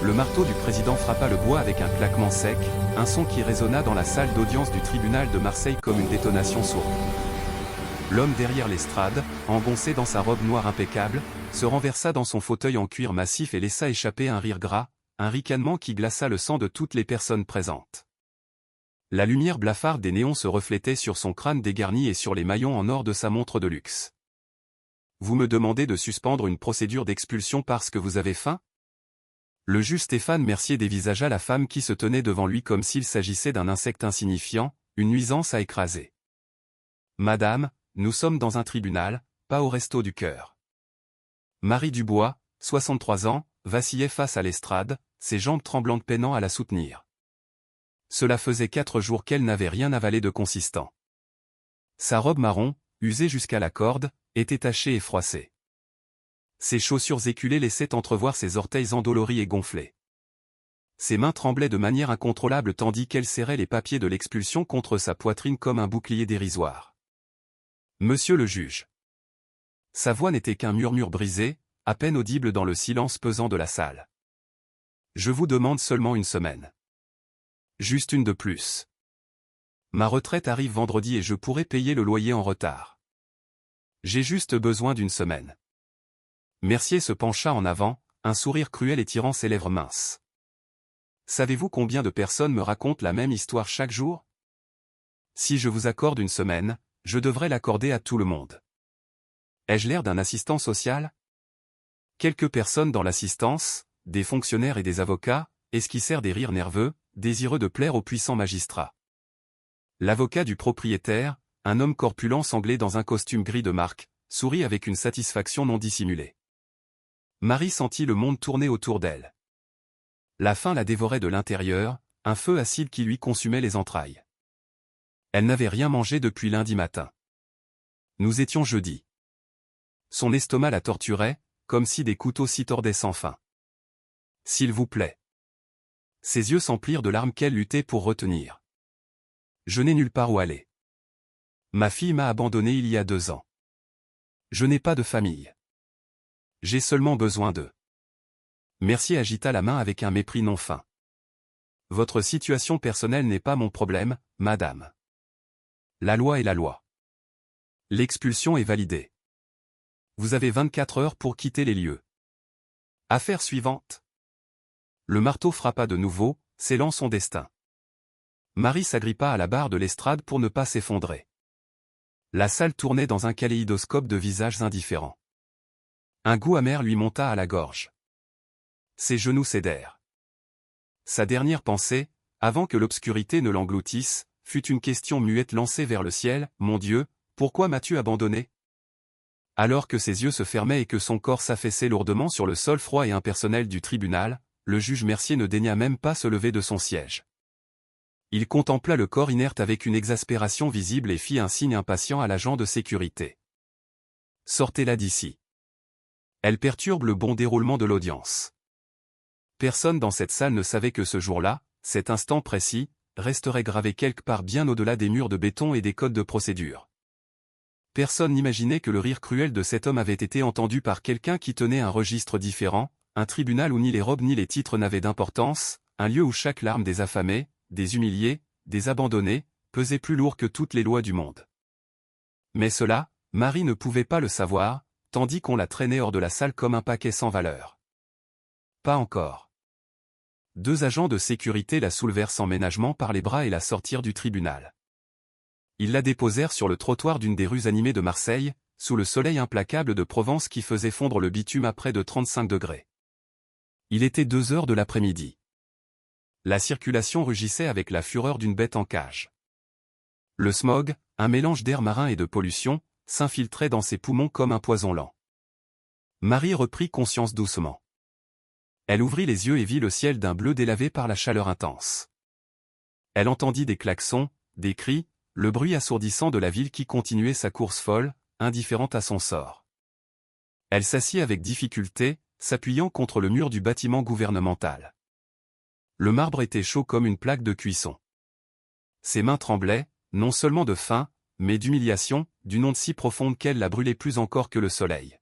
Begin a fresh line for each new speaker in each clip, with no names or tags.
le marteau du président frappa le bois avec un claquement sec, un son qui résonna dans la salle d'audience du tribunal de Marseille comme une détonation sourde. L'homme derrière l'estrade, engoncé dans sa robe noire impeccable, se renversa dans son fauteuil en cuir massif et laissa échapper un rire gras, un ricanement qui glaça le sang de toutes les personnes présentes. La lumière blafarde des néons se reflétait sur son crâne dégarni et sur les maillons en or de sa montre de luxe. « Vous me demandez de suspendre une procédure d'expulsion parce que vous avez faim ?» Le juge Stéphane Mercier dévisagea la femme qui se tenait devant lui comme s'il s'agissait d'un insecte insignifiant, une nuisance à écraser. « Madame, nous sommes dans un tribunal, pas au resto du cœur. » Marie Dubois, 63 ans, vacillait face à l'estrade, ses jambes tremblantes peinant à la soutenir. Cela faisait 4 jours qu'elle n'avait rien avalé de consistant. Sa robe marron, usée jusqu'à la corde, était tachée et froissée. Ses chaussures éculées laissaient entrevoir ses orteils endoloris et gonflés. Ses mains tremblaient de manière incontrôlable tandis qu'elle serrait les papiers de l'expulsion contre sa poitrine comme un bouclier dérisoire. « Monsieur le juge. » Sa voix n'était qu'un murmure brisé, à peine audible dans le silence pesant de la salle. « Je vous demande seulement une semaine. Juste une de plus. Ma retraite arrive vendredi et je pourrai payer le loyer en retard. J'ai juste besoin d'une semaine. » Mercier se pencha en avant, un sourire cruel étirant ses lèvres minces. « Savez-vous combien de personnes me racontent la même histoire chaque jour? Si je vous accorde une semaine, je devrais l'accorder à tout le monde. Ai-je l'air d'un assistant social? Quelques personnes dans l'assistance, des fonctionnaires et des avocats, esquissèrent des rires nerveux, désireux de plaire au puissant magistrat. L'avocat du propriétaire, un homme corpulent sanglé dans un costume gris de marque, sourit avec une satisfaction non dissimulée. Marie sentit le monde tourner autour d'elle. La faim la dévorait de l'intérieur, un feu acide qui lui consumait les entrailles. Elle n'avait rien mangé depuis lundi matin. Nous étions jeudi. Son estomac la torturait, comme si des couteaux s'y tordaient sans fin. « S'il vous plaît. » Ses yeux s'emplirent de larmes qu'elle luttait pour retenir. « Je n'ai nulle part où aller. Ma fille m'a abandonné il y a 2 ans. Je n'ai pas de famille. J'ai seulement besoin d'eux. » Mercier agita la main avec un mépris non fin. « Votre situation personnelle n'est pas mon problème, madame. La loi est la loi. L'expulsion est validée. Vous avez 24 heures pour quitter les lieux. Affaire suivante. » Le marteau frappa de nouveau, scellant son destin. Marie s'agrippa à la barre de l'estrade pour ne pas s'effondrer. La salle tournait dans un kaléidoscope de visages indifférents. Un goût amer lui monta à la gorge. Ses genoux cédèrent. Sa dernière pensée, avant que l'obscurité ne l'engloutisse, fut une question muette lancée vers le ciel. « Mon Dieu, pourquoi m'as-tu abandonné ?» Alors que ses yeux se fermaient et que son corps s'affaissait lourdement sur le sol froid et impersonnel du tribunal, le juge Mercier ne daigna même pas se lever de son siège. Il contempla le corps inerte avec une exaspération visible et fit un signe impatient à l'agent de sécurité. « Sortez-la d'ici. Elle perturbe le bon déroulement de l'audience. » Personne dans cette salle ne savait que ce jour-là, cet instant précis, resterait gravé quelque part bien au-delà des murs de béton et des codes de procédure. Personne n'imaginait que le rire cruel de cet homme avait été entendu par quelqu'un qui tenait un registre différent, un tribunal où ni les robes ni les titres n'avaient d'importance, un lieu où chaque larme des affamés, des humiliés, des abandonnés, pesait plus lourd que toutes les lois du monde. Mais cela, Marie ne pouvait pas le savoir, tandis qu'on la traînait hors de la salle comme un paquet sans valeur. Pas encore. 2 agents de sécurité la soulevèrent sans ménagement par les bras et la sortirent du tribunal. Ils la déposèrent sur le trottoir d'une des rues animées de Marseille, sous le soleil implacable de Provence qui faisait fondre le bitume à près de 35 degrés. Il était 2 heures de l'après-midi. La circulation rugissait avec la fureur d'une bête en cage. Le smog, un mélange d'air marin et de pollution, s'infiltrait dans ses poumons comme un poison lent. Marie reprit conscience doucement. Elle ouvrit les yeux et vit le ciel d'un bleu délavé par la chaleur intense. Elle entendit des klaxons, des cris, le bruit assourdissant de la ville qui continuait sa course folle, indifférente à son sort. Elle s'assit avec difficulté, s'appuyant contre le mur du bâtiment gouvernemental. Le marbre était chaud comme une plaque de cuisson. Ses mains tremblaient, non seulement de faim, mais d'humiliation, d'une onde si profonde qu'elle la brûlait plus encore que le soleil.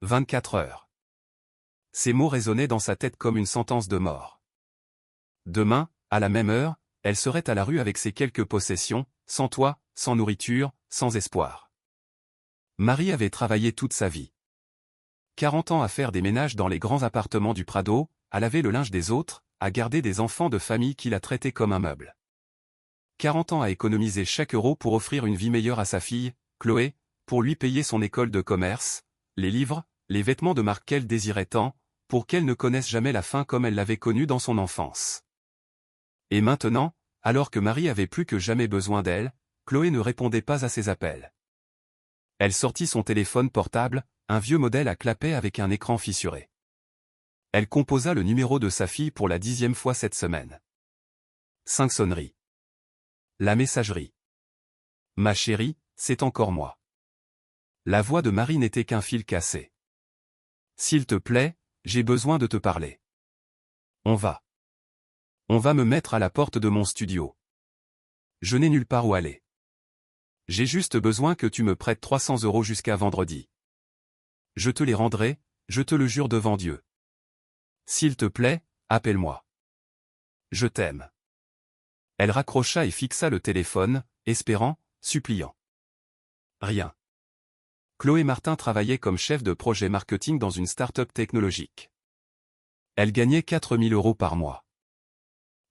24 heures. Ces mots résonnaient dans sa tête comme une sentence de mort. Demain, à la même heure, elle serait à la rue avec ses quelques possessions, sans toit, sans nourriture, sans espoir. Marie avait travaillé toute sa vie. 40 ans à faire des ménages dans les grands appartements du Prado, à laver le linge des autres, à garder des enfants de famille qu'il a traités comme un meuble. 40 ans à économiser chaque euro pour offrir une vie meilleure à sa fille, Chloé, pour lui payer son école de commerce, les livres, les vêtements de marque qu'elle désirait tant, pour qu'elle ne connaisse jamais la faim comme elle l'avait connue dans son enfance. Et maintenant, alors que Marie avait plus que jamais besoin d'elle, Chloé ne répondait pas à ses appels. Elle sortit son téléphone portable, un vieux modèle à clapet avec un écran fissuré. Elle composa le numéro de sa fille pour la 10e fois cette semaine. 5 sonneries. La messagerie. Ma chérie, c'est encore moi. La voix de Marie n'était qu'un fil cassé. S'il te plaît, j'ai besoin de te parler. On va me mettre à la porte de mon studio. Je n'ai nulle part où aller. J'ai juste besoin que tu me prêtes 300 € jusqu'à vendredi. Je te les rendrai, je te le jure devant Dieu. S'il te plaît, appelle-moi. Je t'aime. Elle raccrocha et fixa le téléphone, espérant, suppliant. Rien. Chloé Martin travaillait comme chef de projet marketing dans une start-up technologique. Elle gagnait 4 000 € par mois.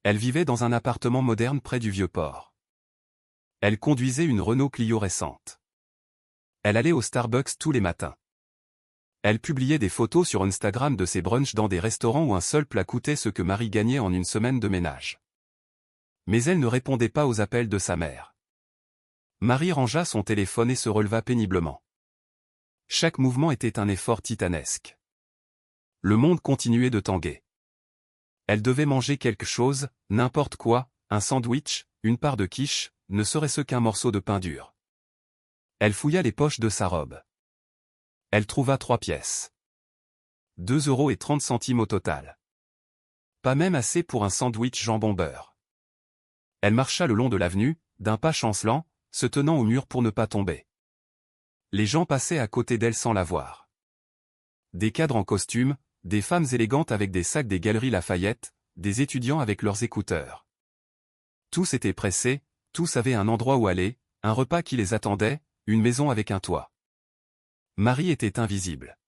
Elle vivait dans un appartement moderne près du Vieux-Port. Elle conduisait une Renault Clio récente. Elle allait au Starbucks tous les matins. Elle publiait des photos sur Instagram de ses brunchs dans des restaurants où un seul plat coûtait ce que Marie gagnait en une semaine de ménage. Mais elle ne répondait pas aux appels de sa mère. Marie rangea son téléphone et se releva péniblement. Chaque mouvement était un effort titanesque. Le monde continuait de tanguer. Elle devait manger quelque chose, n'importe quoi, un sandwich, une part de quiche, ne serait-ce qu'un morceau de pain dur. Elle fouilla les poches de sa robe. Elle trouva 3 pièces. 2,30 € au total. Pas même assez pour un sandwich jambon-beurre. Elle marcha le long de l'avenue, d'un pas chancelant, se tenant au mur pour ne pas tomber. Les gens passaient à côté d'elle sans la voir. Des cadres en costume, des femmes élégantes avec des sacs des Galeries Lafayette, des étudiants avec leurs écouteurs. Tous étaient pressés, tous avaient un endroit où aller, un repas qui les attendait, une maison avec un toit. Marie était invisible.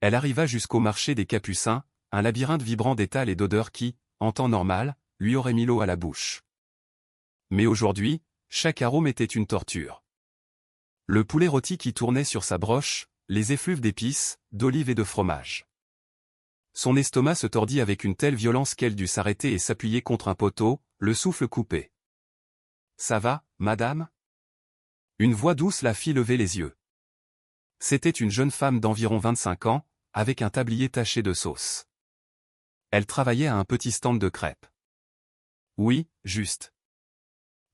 Elle arriva jusqu'au marché des Capucins, un labyrinthe vibrant d'étals et d'odeurs qui, en temps normal, lui aurait mis l'eau à la bouche. Mais aujourd'hui, chaque arôme était une torture. Le poulet rôti qui tournait sur sa broche, les effluves d'épices, d'olives et de fromage. Son estomac se tordit avec une telle violence qu'elle dut s'arrêter et s'appuyer contre un poteau, le souffle coupé. « Ça va, madame ?» Une voix douce la fit lever les yeux. C'était une jeune femme d'environ 25 ans, avec un tablier taché de sauce. Elle travaillait à un petit stand de crêpes. « Oui, juste. »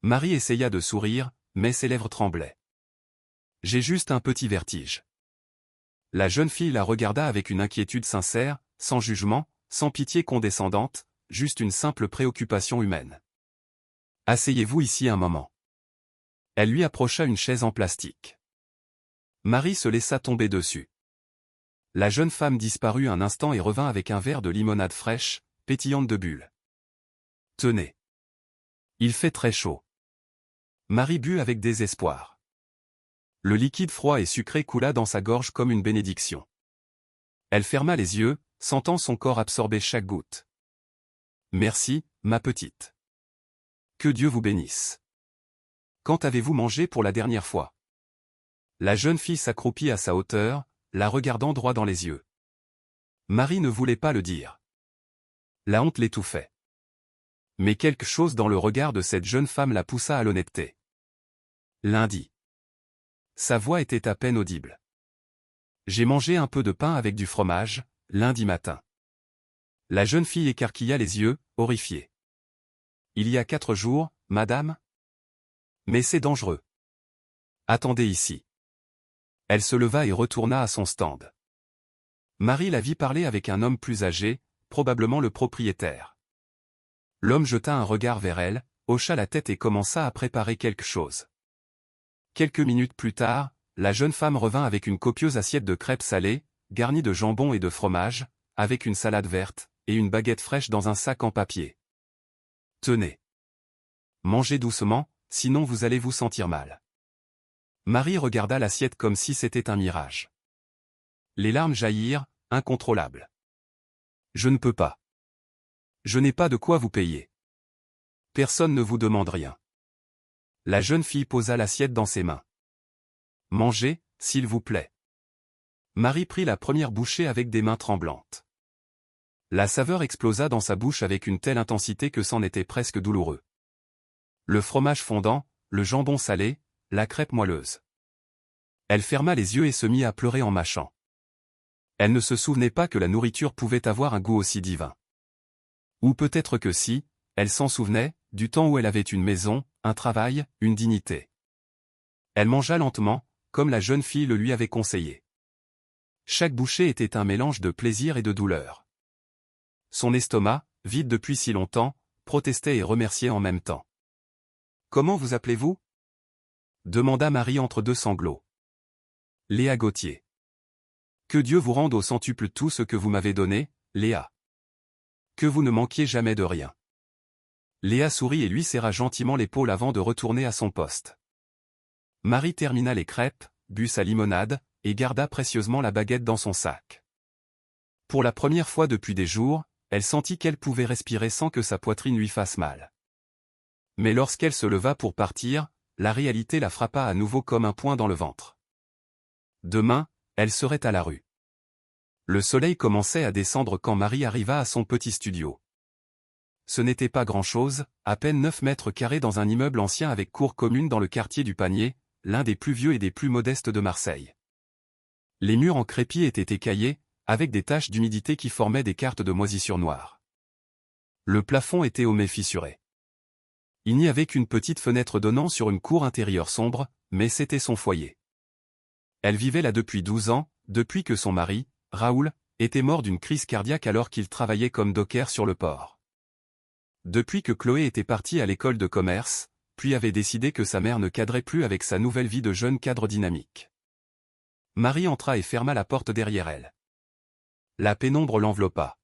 Marie essaya de sourire, mais ses lèvres tremblaient. « J'ai juste un petit vertige. » La jeune fille la regarda avec une inquiétude sincère, sans jugement, sans pitié condescendante, juste une simple préoccupation humaine. « Asseyez-vous ici un moment. » Elle lui approcha une chaise en plastique. Marie se laissa tomber dessus. La jeune femme disparut un instant et revint avec un verre de limonade fraîche, pétillante de bulles. « Tenez. Il fait très chaud. » Marie but avec désespoir. Le liquide froid et sucré coula dans sa gorge comme une bénédiction. Elle ferma les yeux, sentant son corps absorber chaque goutte. « Merci, ma petite. Que Dieu vous bénisse. Quand avez-vous mangé pour la dernière fois ?» La jeune fille s'accroupit à sa hauteur, la regardant droit dans les yeux. Marie ne voulait pas le dire. La honte l'étouffait. Mais quelque chose dans le regard de cette jeune femme la poussa à l'honnêteté. Lundi. Sa voix était à peine audible. J'ai mangé un peu de pain avec du fromage, lundi matin. La jeune fille écarquilla les yeux, horrifiée. Il y a 4 jours, madame ? Mais c'est dangereux. Attendez ici. Elle se leva et retourna à son stand. Marie la vit parler avec un homme plus âgé, probablement le propriétaire. L'homme jeta un regard vers elle, hocha la tête et commença à préparer quelque chose. Quelques minutes plus tard, la jeune femme revint avec une copieuse assiette de crêpes salées, garnie de jambon et de fromage, avec une salade verte, et une baguette fraîche dans un sac en papier. Tenez. Mangez doucement, sinon vous allez vous sentir mal. Marie regarda l'assiette comme si c'était un mirage. Les larmes jaillirent, incontrôlables. Je ne peux pas. Je n'ai pas de quoi vous payer. Personne ne vous demande rien. La jeune fille posa l'assiette dans ses mains. Mangez, s'il vous plaît. Marie prit la première bouchée avec des mains tremblantes. La saveur explosa dans sa bouche avec une telle intensité que c'en était presque douloureux. Le fromage fondant, le jambon salé, la crêpe moelleuse. Elle ferma les yeux et se mit à pleurer en mâchant. Elle ne se souvenait pas que la nourriture pouvait avoir un goût aussi divin. Ou peut-être que si, elle s'en souvenait, du temps où elle avait une maison, un travail, une dignité. Elle mangea lentement, comme la jeune fille le lui avait conseillé. Chaque bouchée était un mélange de plaisir et de douleur. Son estomac, vide depuis si longtemps, protestait et remerciait en même temps. « Comment vous appelez-vous » demanda Marie entre deux sanglots. « Léa Gauthier. »« Que Dieu vous rende au centuple tout ce que vous m'avez donné, Léa. Que vous ne manquiez jamais de rien. » Léa sourit et lui serra gentiment l'épaule avant de retourner à son poste. Marie termina les crêpes, but sa limonade, et garda précieusement la baguette dans son sac. Pour la première fois depuis des jours, elle sentit qu'elle pouvait respirer sans que sa poitrine lui fasse mal. Mais lorsqu'elle se leva pour partir, la réalité la frappa à nouveau comme un poing dans le ventre. Demain, elle serait à la rue. Le soleil commençait à descendre quand Marie arriva à son petit studio. Ce n'était pas grand-chose, à peine 9 mètres carrés dans un immeuble ancien avec cour commune dans le quartier du Panier, l'un des plus vieux et des plus modestes de Marseille. Les murs en crépi étaient écaillés, avec des taches d'humidité qui formaient des cartes de moisissure noire. Le plafond était homé fissuré. Il n'y avait qu'une petite fenêtre donnant sur une cour intérieure sombre, mais c'était son foyer. Elle vivait là depuis 12 ans, depuis que son mari, Raoul, était mort d'une crise cardiaque alors qu'il travaillait comme docker sur le port. Depuis que Chloé était partie à l'école de commerce, puis avait décidé que sa mère ne cadrait plus avec sa nouvelle vie de jeune cadre dynamique. Marie entra et ferma la porte derrière elle. La pénombre l'enveloppa.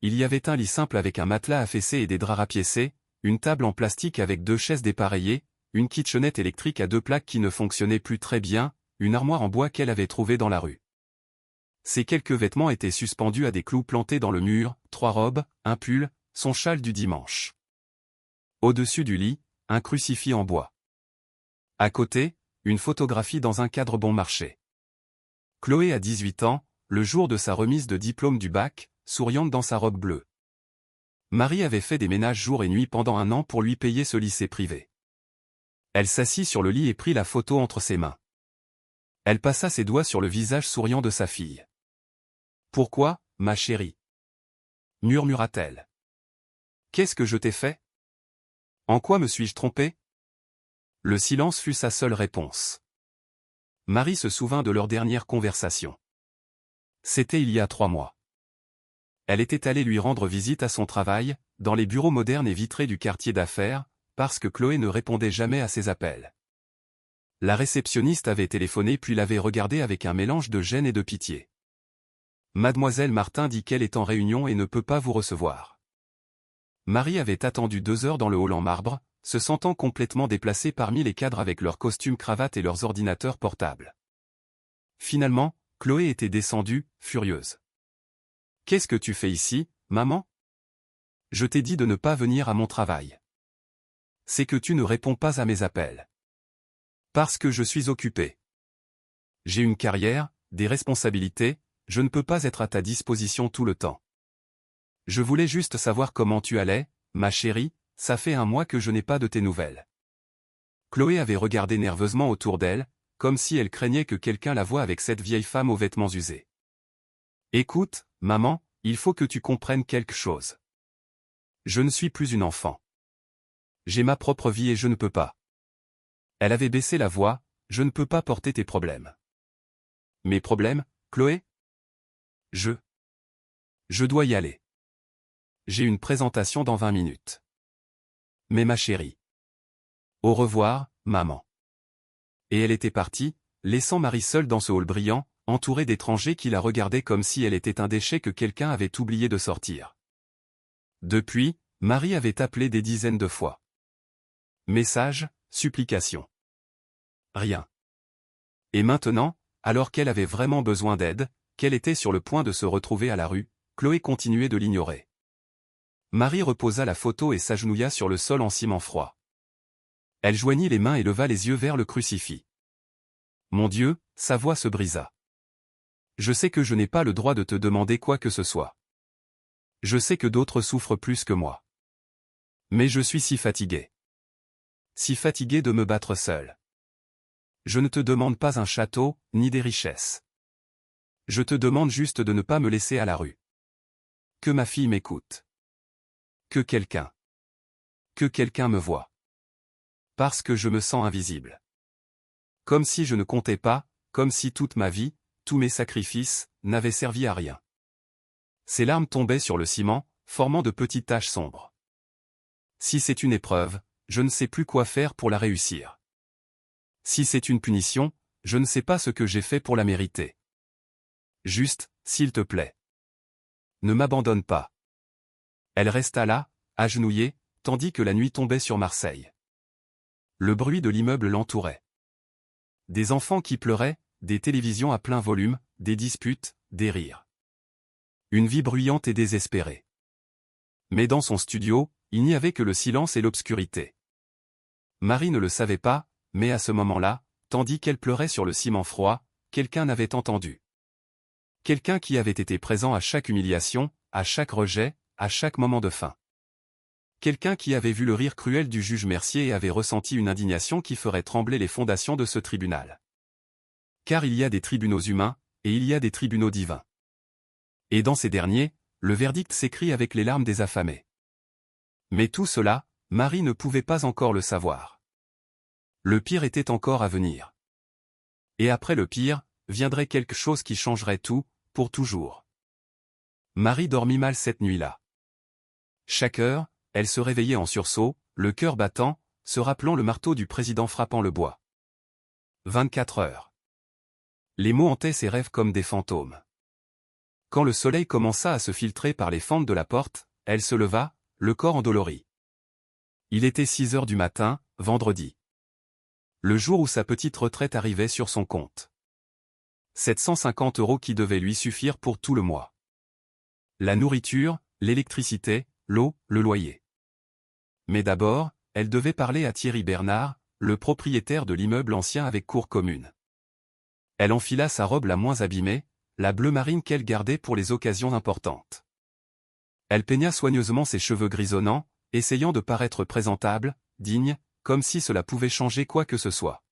Il y avait un lit simple avec un matelas affaissé et des draps rapiécés, une table en plastique avec 2 chaises dépareillées, une kitchenette électrique à 2 plaques qui ne fonctionnait plus très bien, une armoire en bois qu'elle avait trouvée dans la rue. Ses quelques vêtements étaient suspendus à des clous plantés dans le mur, 3 robes, un pull, son châle du dimanche. Au-dessus du lit, un crucifix en bois. À côté, une photographie dans un cadre bon marché. Chloé a 18 ans, le jour de sa remise de diplôme du bac, souriante dans sa robe bleue. Marie avait fait des ménages jour et nuit pendant 1 an pour lui payer ce lycée privé. Elle s'assit sur le lit et prit la photo entre ses mains. Elle passa ses doigts sur le visage souriant de sa fille. « Pourquoi, ma chérie » murmura-t-elle. « Qu'est-ce que je t'ai fait ? En quoi me suis-je trompée ?» Le silence fut sa seule réponse. Marie se souvint de leur dernière conversation. C'était il y a 3 mois. Elle était allée lui rendre visite à son travail, dans les bureaux modernes et vitrés du quartier d'affaires, parce que Chloé ne répondait jamais à ses appels. La réceptionniste avait téléphoné puis l'avait regardée avec un mélange de gêne et de pitié. « Mademoiselle Martin dit qu'elle est en réunion et ne peut pas vous recevoir. » Marie avait attendu 2 heures dans le hall en marbre, se sentant complètement déplacée parmi les cadres avec leurs costumes cravates et leurs ordinateurs portables. Finalement, Chloé était descendue, furieuse. « Qu'est-ce que tu fais ici, maman ? Je t'ai dit de ne pas venir à mon travail. C'est que tu ne réponds pas à mes appels. Parce que je suis occupée. J'ai une carrière, des responsabilités, je ne peux pas être à ta disposition tout le temps. Je voulais juste savoir comment tu allais, ma chérie, ça fait 1 mois que je n'ai pas de tes nouvelles. » Chloé avait regardé nerveusement autour d'elle, comme si elle craignait que quelqu'un la voie avec cette vieille femme aux vêtements usés. « Écoute, maman, il faut que tu comprennes quelque chose. Je ne suis plus une enfant. J'ai ma propre vie et je ne peux pas. » Elle avait baissé la voix, « Je ne peux pas porter tes problèmes. » « Mes problèmes, Chloé ? Je dois y aller. J'ai une présentation dans 20 minutes. Mais ma chérie. Au revoir, maman. » Et elle était partie, laissant Marie seule dans ce hall brillant, entourée d'étrangers qui la regardaient comme si elle était un déchet que quelqu'un avait oublié de sortir. Depuis, Marie avait appelé des dizaines de fois. Messages, supplications. Rien. Et maintenant, alors qu'elle avait vraiment besoin d'aide, qu'elle était sur le point de se retrouver à la rue, Chloé continuait de l'ignorer. Marie reposa la photo et s'agenouilla sur le sol en ciment froid. Elle joignit les mains et leva les yeux vers le crucifix. Mon Dieu, sa voix se brisa. Je sais que je n'ai pas le droit de te demander quoi que ce soit. Je sais que d'autres souffrent plus que moi. Mais je suis si fatigué. Si fatigué de me battre seul. Je ne te demande pas un château, ni des richesses. Je te demande juste de ne pas me laisser à la rue. Que ma fille m'écoute. Que quelqu'un me voie. Parce que je me sens invisible. Comme si je ne comptais pas, comme si toute ma vie, tous mes sacrifices, n'avaient servi à rien. Ses larmes tombaient sur le ciment, formant de petites taches sombres. Si c'est une épreuve, je ne sais plus quoi faire pour la réussir. Si c'est une punition, je ne sais pas ce que j'ai fait pour la mériter. Juste, s'il te plaît. Ne m'abandonne pas. Elle resta là, agenouillée, tandis que la nuit tombait sur Marseille. Le bruit de l'immeuble l'entourait. Des enfants qui pleuraient, des télévisions à plein volume, des disputes, des rires. Une vie bruyante et désespérée. Mais dans son studio, il n'y avait que le silence et l'obscurité. Marie ne le savait pas, mais à ce moment-là, tandis qu'elle pleurait sur le ciment froid, quelqu'un avait entendu. Quelqu'un qui avait été présent à chaque humiliation, à chaque rejet, à chaque moment de faim. Quelqu'un qui avait vu le rire cruel du juge Mercier et avait ressenti une indignation qui ferait trembler les fondations de ce tribunal. Car il y a des tribunaux humains, et il y a des tribunaux divins. Et dans ces derniers, le verdict s'écrit avec les larmes des affamés. Mais tout cela, Marie ne pouvait pas encore le savoir. Le pire était encore à venir. Et après le pire, viendrait quelque chose qui changerait tout, pour toujours. Marie dormit mal cette nuit-là. Chaque heure, elle se réveillait en sursaut, le cœur battant, se rappelant le marteau du président frappant le bois. 24 heures. Les mots hantaient ses rêves comme des fantômes. Quand le soleil commença à se filtrer par les fentes de la porte, elle se leva, le corps endolori. Il était 6 heures du matin, vendredi. Le jour où sa petite retraite arrivait sur son compte. 750 € qui devaient lui suffire pour tout le mois. La nourriture, l'électricité, l'eau, le loyer. Mais d'abord, elle devait parler à Thierry Bernard, le propriétaire de l'immeuble ancien avec cour commune. Elle enfila sa robe la moins abîmée, la bleu marine qu'elle gardait pour les occasions importantes. Elle peigna soigneusement ses cheveux grisonnants, essayant de paraître présentable, digne, comme si cela pouvait changer quoi que ce soit.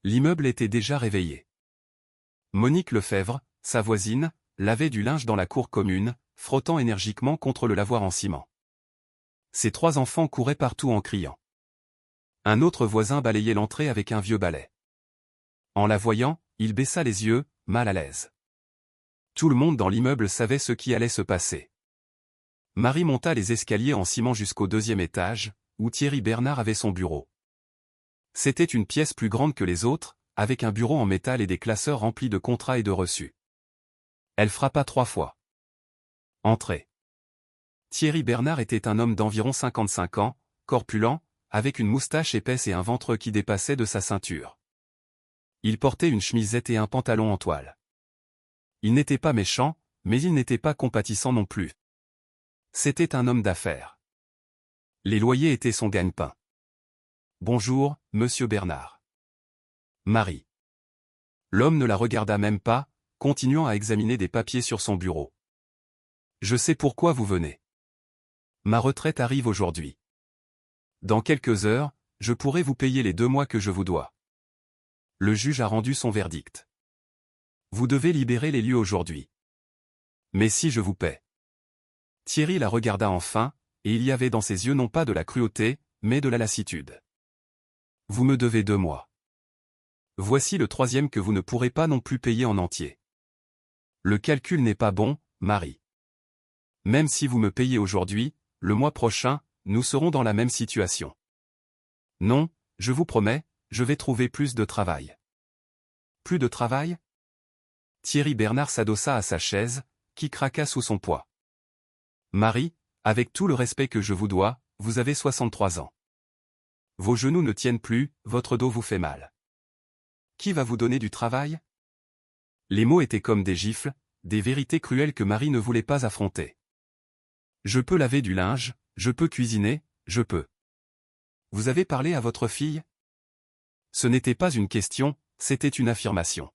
L'immeuble était déjà réveillé. Monique Lefebvre, sa voisine, lavait du linge dans la cour commune, frottant énergiquement contre le lavoir en ciment. Ses 3 enfants couraient partout en criant. Un autre voisin balayait l'entrée avec un vieux balai. En la voyant, il baissa les yeux, mal à l'aise. Tout le monde dans l'immeuble savait ce qui allait se passer. Marie monta les escaliers en ciment jusqu'au 2e étage, où Thierry Bernard avait son bureau. C'était une pièce plus grande que les autres, avec un bureau en métal et des classeurs remplis de contrats et de reçus. Elle frappa 3 fois. Entrez. Thierry Bernard était un homme d'environ 55 ans, corpulent, avec une moustache épaisse et un ventre qui dépassait de sa ceinture. Il portait une chemisette et un pantalon en toile. Il n'était pas méchant, mais il n'était pas compatissant non plus. C'était un homme d'affaires. Les loyers étaient son gagne-pain. Bonjour, monsieur Bernard. Marie. L'homme ne la regarda même pas, continuant à examiner des papiers sur son bureau. Je sais pourquoi vous venez. Ma retraite arrive aujourd'hui. Dans quelques heures, je pourrai vous payer les 2 mois que je vous dois. Le juge a rendu son verdict. Vous devez libérer les lieux aujourd'hui. Mais si je vous paie. Thierry la regarda enfin, et il y avait dans ses yeux non pas de la cruauté, mais de la lassitude. Vous me devez 2 mois. Voici le 3e que vous ne pourrez pas non plus payer en entier. Le calcul n'est pas bon, Marie. Même si vous me payez aujourd'hui, le mois prochain, nous serons dans la même situation. Non, je vous promets, je vais trouver plus de travail. Plus de travail? Thierry Bernard s'adossa à sa chaise, qui craqua sous son poids. Marie, avec tout le respect que je vous dois, vous avez 63 ans. Vos genoux ne tiennent plus, votre dos vous fait mal. Qui va vous donner du travail? Les mots étaient comme des gifles, des vérités cruelles que Marie ne voulait pas affronter. Je peux laver du linge, je peux cuisiner, je peux. Vous avez parlé à votre fille? Ce n'était pas une question, c'était une affirmation.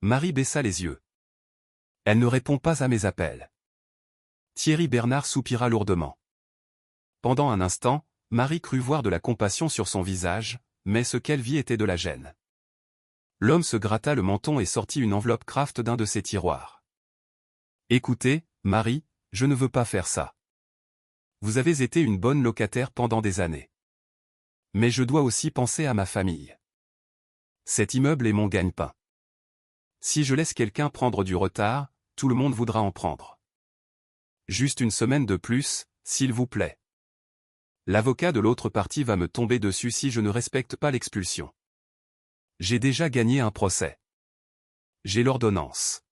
Marie baissa les yeux. Elle ne répond pas à mes appels. Thierry Bernard soupira lourdement. Pendant un instant, Marie crut voir de la compassion sur son visage, mais ce qu'elle vit était de la gêne. L'homme se gratta le menton et sortit une enveloppe Kraft d'un de ses tiroirs. Écoutez, Marie, je ne veux pas faire ça. Vous avez été une bonne locataire pendant des années. Mais je dois aussi penser à ma famille. Cet immeuble est mon gagne-pain. Si je laisse quelqu'un prendre du retard, tout le monde voudra en prendre. Juste une semaine de plus, s'il vous plaît. L'avocat de l'autre partie va me tomber dessus si je ne respecte pas l'expulsion. J'ai déjà gagné un procès. J'ai l'ordonnance.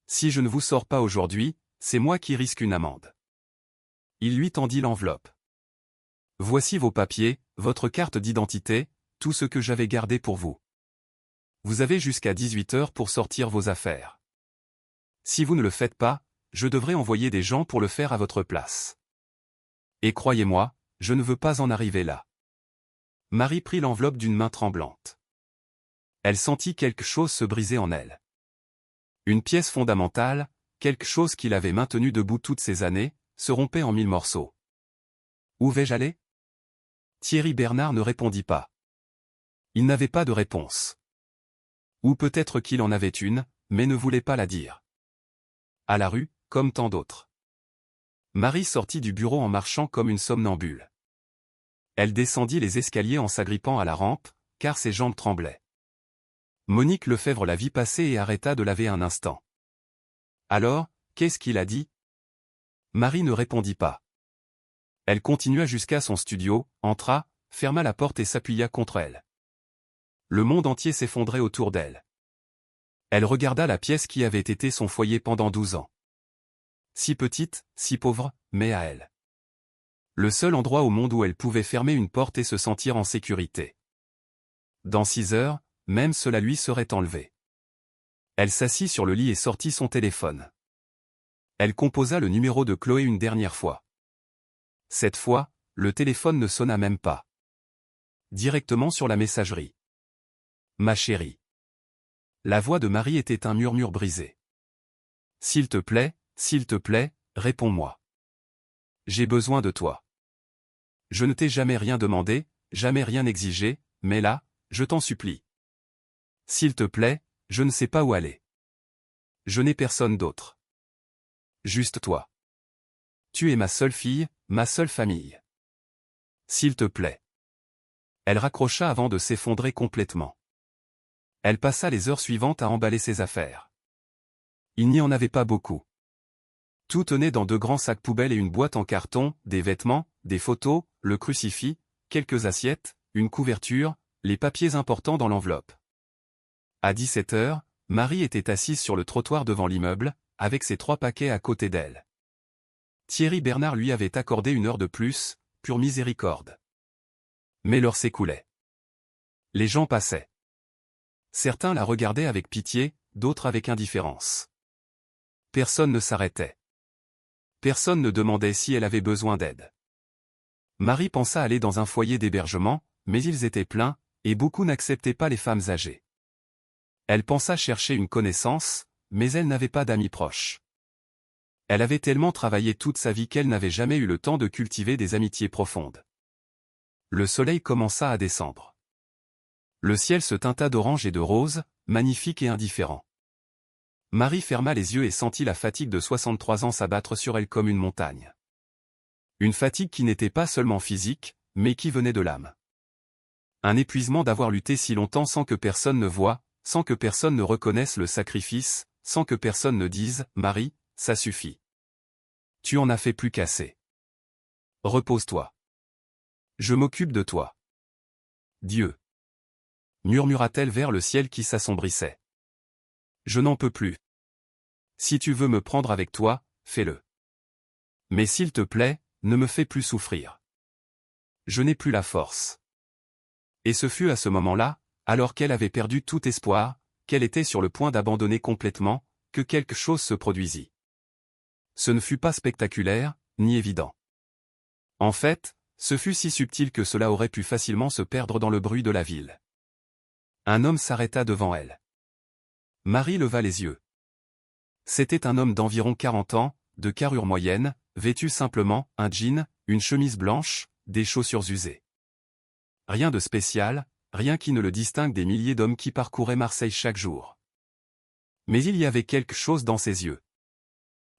Si je ne vous sors pas aujourd'hui, c'est moi qui risque une amende. Il lui tendit l'enveloppe. Voici vos papiers, votre carte d'identité, tout ce que j'avais gardé pour vous. Vous avez jusqu'à 18 heures pour sortir vos affaires. Si vous ne le faites pas, je devrais envoyer des gens pour le faire à votre place. Et croyez-moi, je ne veux pas en arriver là. Marie prit l'enveloppe d'une main tremblante. Elle sentit quelque chose se briser en elle. Une pièce fondamentale, quelque chose qui l'avait maintenue debout toutes ces années, se rompait en 1000 morceaux. Où vais-je aller? Thierry Bernard ne répondit pas. Il n'avait pas de réponse. Ou peut-être qu'il en avait une, mais ne voulait pas la dire. À la rue, comme tant d'autres. Marie sortit du bureau en marchant comme une somnambule. Elle descendit les escaliers en s'agrippant à la rampe, car ses jambes tremblaient. Monique Lefebvre la vit passer et arrêta de laver un instant. Alors, qu'est-ce qu'il a dit? Marie ne répondit pas. Elle continua jusqu'à son studio, entra, ferma la porte et s'appuya contre elle. Le monde entier s'effondrait autour d'elle. Elle regarda la pièce qui avait été son foyer pendant 12 ans. Si petite, si pauvre, mais à elle. Le seul endroit au monde où elle pouvait fermer une porte et se sentir en sécurité. Dans 6 heures, même cela lui serait enlevé. Elle s'assit sur le lit et sortit son téléphone. Elle composa le numéro de Chloé une dernière fois. Cette fois, le téléphone ne sonna même pas. Directement sur la messagerie. Ma chérie. La voix de Marie était un murmure brisé. S'il te plaît, réponds-moi. J'ai besoin de toi. Je ne t'ai jamais rien demandé, jamais rien exigé, mais là, je t'en supplie. S'il te plaît, je ne sais pas où aller. Je n'ai personne d'autre. Juste toi. Tu es ma seule fille, ma seule famille. S'il te plaît. Elle raccrocha avant de s'effondrer complètement. Elle passa les heures suivantes à emballer ses affaires. Il n'y en avait pas beaucoup. Tout tenait dans 2 grands sacs poubelles et une boîte en carton, des vêtements, des photos, le crucifix, quelques assiettes, une couverture, les papiers importants dans l'enveloppe. À 17 heures, Marie était assise sur le trottoir devant l'immeuble, avec ses 3 paquets à côté d'elle. Thierry Bernard lui avait accordé 1 heure de plus, pure miséricorde. Mais l'heure s'écoulait. Les gens passaient. Certains la regardaient avec pitié, d'autres avec indifférence. Personne ne s'arrêtait. Personne ne demandait si elle avait besoin d'aide. Marie pensa aller dans un foyer d'hébergement, mais ils étaient pleins, et beaucoup n'acceptaient pas les femmes âgées. Elle pensa chercher une connaissance, mais elle n'avait pas d'amis proches. Elle avait tellement travaillé toute sa vie qu'elle n'avait jamais eu le temps de cultiver des amitiés profondes. Le soleil commença à descendre. Le ciel se teinta d'orange et de rose, magnifique et indifférent. Marie ferma les yeux et sentit la fatigue de 63 ans s'abattre sur elle comme une montagne. Une fatigue qui n'était pas seulement physique, mais qui venait de l'âme. Un épuisement d'avoir lutté si longtemps sans que personne ne voie, sans que personne ne reconnaisse le sacrifice, sans que personne ne dise « Marie, ça suffit. Tu en as fait plus qu'assez. Repose-toi. Je m'occupe de toi. Dieu. » murmura-t-elle vers le ciel qui s'assombrissait. Je n'en peux plus. Si tu veux me prendre avec toi, fais-le. Mais s'il te plaît, ne me fais plus souffrir. Je n'ai plus la force. Et ce fut à ce moment-là, alors qu'elle avait perdu tout espoir, qu'elle était sur le point d'abandonner complètement, que quelque chose se produisit. Ce ne fut pas spectaculaire, ni évident. En fait, ce fut si subtil que cela aurait pu facilement se perdre dans le bruit de la ville. Un homme s'arrêta devant elle. Marie leva les yeux. C'était un homme d'environ 40 ans, de carrure moyenne, vêtu simplement, un jean, une chemise blanche, des chaussures usées. Rien de spécial, rien qui ne le distingue des milliers d'hommes qui parcouraient Marseille chaque jour. Mais il y avait quelque chose dans ses yeux.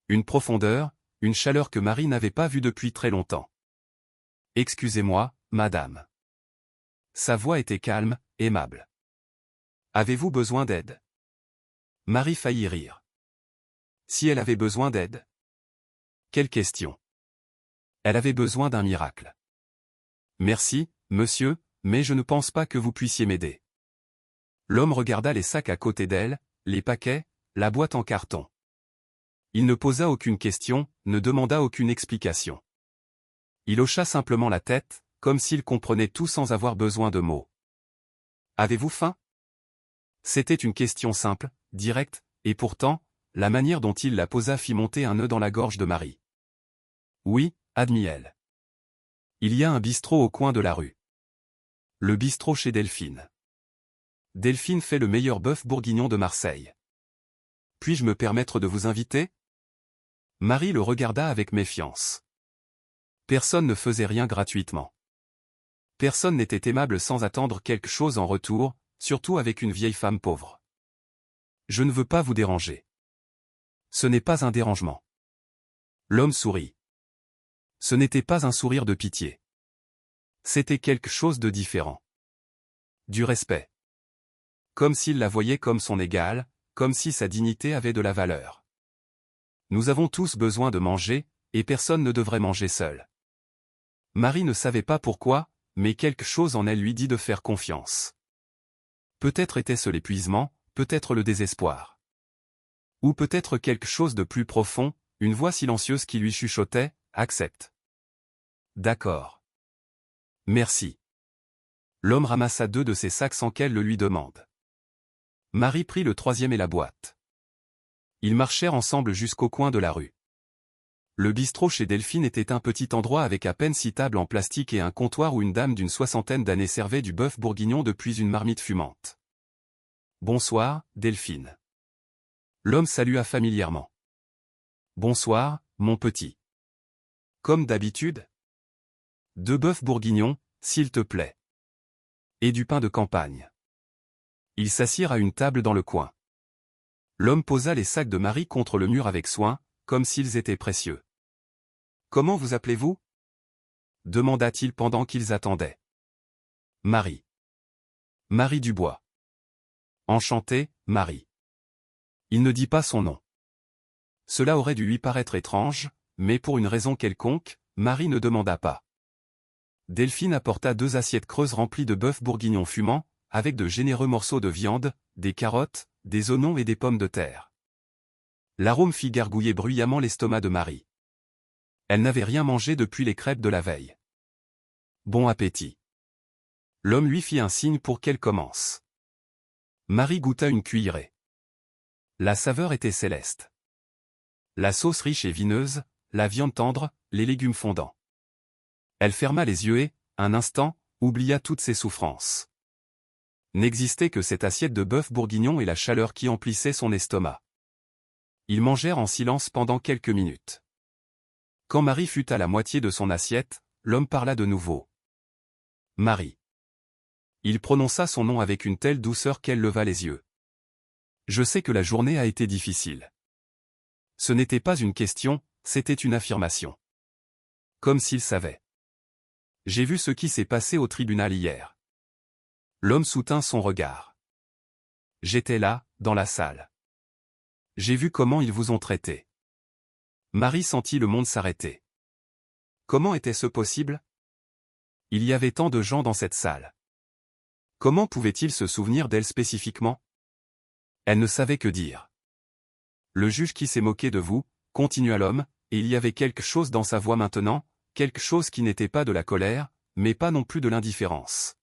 Une profondeur, une chaleur que Marie n'avait pas vue depuis très longtemps. « Excusez-moi, madame. » Sa voix était calme, aimable. « Avez-vous besoin d'aide ?» Marie faillit rire. Si elle avait besoin d'aide? Quelle question! Elle avait besoin d'un miracle. Merci, monsieur, mais je ne pense pas que vous puissiez m'aider. L'homme regarda les sacs à côté d'elle, les paquets, la boîte en carton. Il ne posa aucune question, ne demanda aucune explication. Il hocha simplement la tête, comme s'il comprenait tout sans avoir besoin de mots. Avez-vous faim? C'était une question simple, directe, et pourtant, la manière dont il la posa fit monter un nœud dans la gorge de Marie. Oui, admit-elle. Il y a un bistrot au coin de la rue. Le bistrot chez Delphine. Delphine fait le meilleur bœuf bourguignon de Marseille. Puis-je me permettre de vous inviter? Marie le regarda avec méfiance. Personne ne faisait rien gratuitement. Personne n'était aimable sans attendre quelque chose en retour, surtout avec une vieille femme pauvre. Je ne veux pas vous déranger. Ce n'est pas un dérangement. L'homme sourit. Ce n'était pas un sourire de pitié. C'était quelque chose de différent. Du respect. Comme s'il la voyait comme son égale, comme si sa dignité avait de la valeur. Nous avons tous besoin de manger, et personne ne devrait manger seul. Marie ne savait pas pourquoi, mais quelque chose en elle lui dit de faire confiance. Peut-être était-ce l'épuisement, peut-être le désespoir. Ou peut-être quelque chose de plus profond, une voix silencieuse qui lui chuchotait, « Accepte. » D'accord. Merci. L'homme ramassa 2 de ses sacs sans qu'elle le lui demande. Marie prit le 3e et la boîte. Ils marchèrent ensemble jusqu'au coin de la rue. Le bistrot chez Delphine était un petit endroit avec à peine 6 tables en plastique et un comptoir où une dame d'une 60aine d'années servait du bœuf bourguignon depuis une marmite fumante. « Bonsoir, Delphine. » L'homme salua familièrement. « Bonsoir, mon petit. » Comme d'habitude? 2 bœufs bourguignons, s'il te plaît. Et du pain de campagne. Ils s'assirent à une table dans le coin. L'homme posa les sacs de Marie contre le mur avec soin, comme s'ils étaient précieux. « Comment vous appelez-vous » demanda-t-il pendant qu'ils attendaient. « Marie. Marie Dubois. »« Enchanté, Marie. » Il ne dit pas son nom. Cela aurait dû lui paraître étrange, mais pour une raison quelconque, Marie ne demanda pas. Delphine apporta 2 assiettes creuses remplies de bœuf bourguignon fumant, avec de généreux morceaux de viande, des carottes, des oignons et des pommes de terre. L'arôme fit gargouiller bruyamment l'estomac de Marie. Elle n'avait rien mangé depuis les crêpes de la veille. Bon appétit. L'homme lui fit un signe pour qu'elle commence. Marie goûta une cuillerée. La saveur était céleste. La sauce riche et vineuse, la viande tendre, les légumes fondants. Elle ferma les yeux et, un instant, oublia toutes ses souffrances. N'existait que cette assiette de bœuf bourguignon et la chaleur qui emplissait son estomac. Ils mangèrent en silence pendant quelques minutes. Quand Marie fut à la moitié de son assiette, l'homme parla de nouveau. « Marie. » Il prononça son nom avec une telle douceur qu'elle leva les yeux. « Je sais que la journée a été difficile. » Ce n'était pas une question, c'était une affirmation. Comme s'il savait. « J'ai vu ce qui s'est passé au tribunal hier. » L'homme soutint son regard. « J'étais là, dans la salle. J'ai vu comment ils vous ont traité. » Marie sentit le monde s'arrêter. Comment était-ce possible? Il y avait tant de gens dans cette salle. Comment pouvait-il se souvenir d'elle spécifiquement? Elle ne savait que dire. Le juge qui s'est moqué de vous, continua l'homme, et il y avait quelque chose dans sa voix maintenant, quelque chose qui n'était pas de la colère, mais pas non plus de l'indifférence.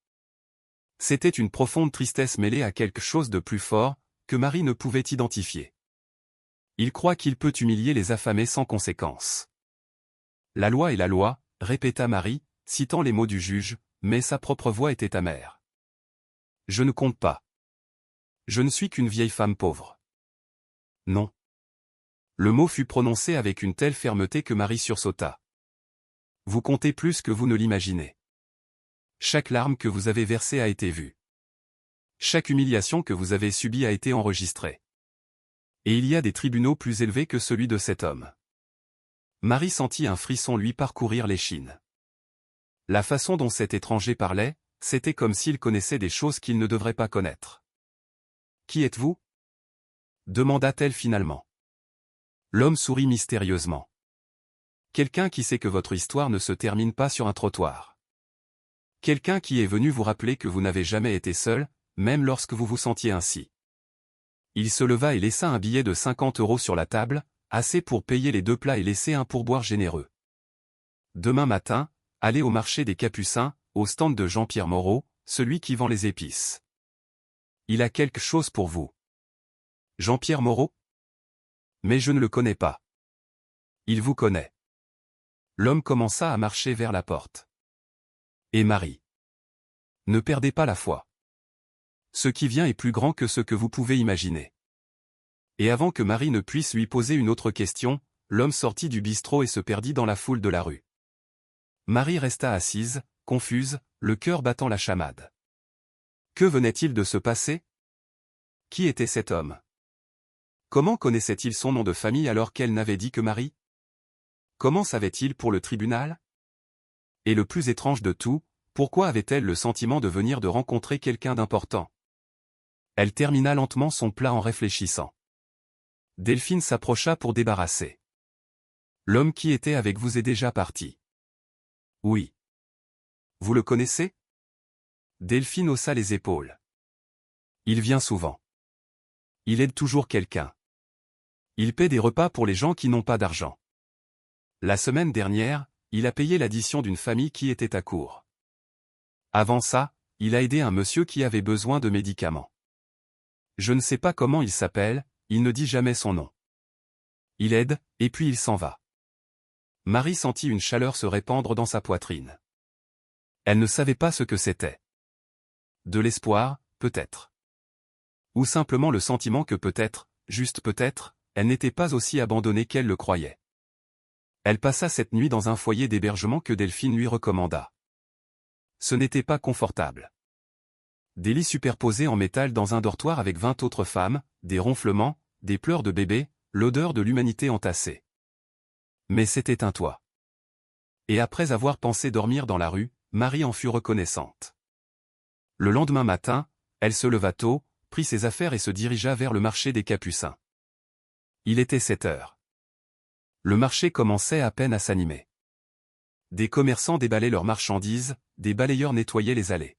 C'était une profonde tristesse mêlée à quelque chose de plus fort, que Marie ne pouvait identifier. Il croit qu'il peut humilier les affamés sans conséquence. La loi est la loi, répéta Marie, citant les mots du juge, mais sa propre voix était amère. Je ne compte pas. Je ne suis qu'une vieille femme pauvre. Non. Le mot fut prononcé avec une telle fermeté que Marie sursauta. Vous comptez plus que vous ne l'imaginez. Chaque larme que vous avez versée a été vue. Chaque humiliation que vous avez subie a été enregistrée. Et il y a des tribunaux plus élevés que celui de cet homme. Marie sentit un frisson lui parcourir l'échine. La façon dont cet étranger parlait, c'était comme s'il connaissait des choses qu'il ne devrait pas connaître. Qui êtes-vous ? Demanda-t-elle finalement. L'homme sourit mystérieusement. Quelqu'un qui sait que votre histoire ne se termine pas sur un trottoir. Quelqu'un qui est venu vous rappeler que vous n'avez jamais été seul, même lorsque vous vous sentiez ainsi. Il se leva et laissa un billet de 50 € sur la table, assez pour payer les 2 plats et laisser un pourboire généreux. Demain matin, allez au marché des Capucins, au stand de Jean-Pierre Moreau, celui qui vend les épices. Il a quelque chose pour vous. Jean-Pierre Moreau ? Mais je ne le connais pas. Il vous connaît. L'homme commença à marcher vers la porte. Et Marie. Ne perdez pas la foi. Ce qui vient est plus grand que ce que vous pouvez imaginer. Et avant que Marie ne puisse lui poser une autre question, l'homme sortit du bistrot et se perdit dans la foule de la rue. Marie resta assise, confuse, le cœur battant la chamade. Que venait-il de se passer ? Qui était cet homme ? Comment connaissait-il son nom de famille alors qu'elle n'avait dit que Marie ? Comment savait-il pour le tribunal ? Et le plus étrange de tout, pourquoi avait-elle le sentiment de venir de rencontrer quelqu'un d'important ? Elle termina lentement son plat en réfléchissant. Delphine s'approcha pour débarrasser. L'homme qui était avec vous est déjà parti. Oui. Vous le connaissez ? Delphine haussa les épaules. Il vient souvent. Il aide toujours quelqu'un. Il paie des repas pour les gens qui n'ont pas d'argent. La semaine dernière, il a payé l'addition d'une famille qui était à court. Avant ça, il a aidé un monsieur qui avait besoin de médicaments. Je ne sais pas comment il s'appelle, il ne dit jamais son nom. Il aide, et puis il s'en va. Marie sentit une chaleur se répandre dans sa poitrine. Elle ne savait pas ce que c'était. De l'espoir, peut-être. Ou simplement le sentiment que peut-être, juste peut-être, elle n'était pas aussi abandonnée qu'elle le croyait. Elle passa cette nuit dans un foyer d'hébergement que Delphine lui recommanda. Ce n'était pas confortable. Des lits superposés en métal dans un dortoir avec 20 autres femmes, des ronflements, des pleurs de bébés, l'odeur de l'humanité entassée. Mais c'était un toit. Et après avoir pensé dormir dans la rue, Marie en fut reconnaissante. Le lendemain matin, elle se leva tôt, prit ses affaires et se dirigea vers le marché des Capucins. Il était 7 heures. Le marché commençait à peine à s'animer. Des commerçants déballaient leurs marchandises, des balayeurs nettoyaient les allées.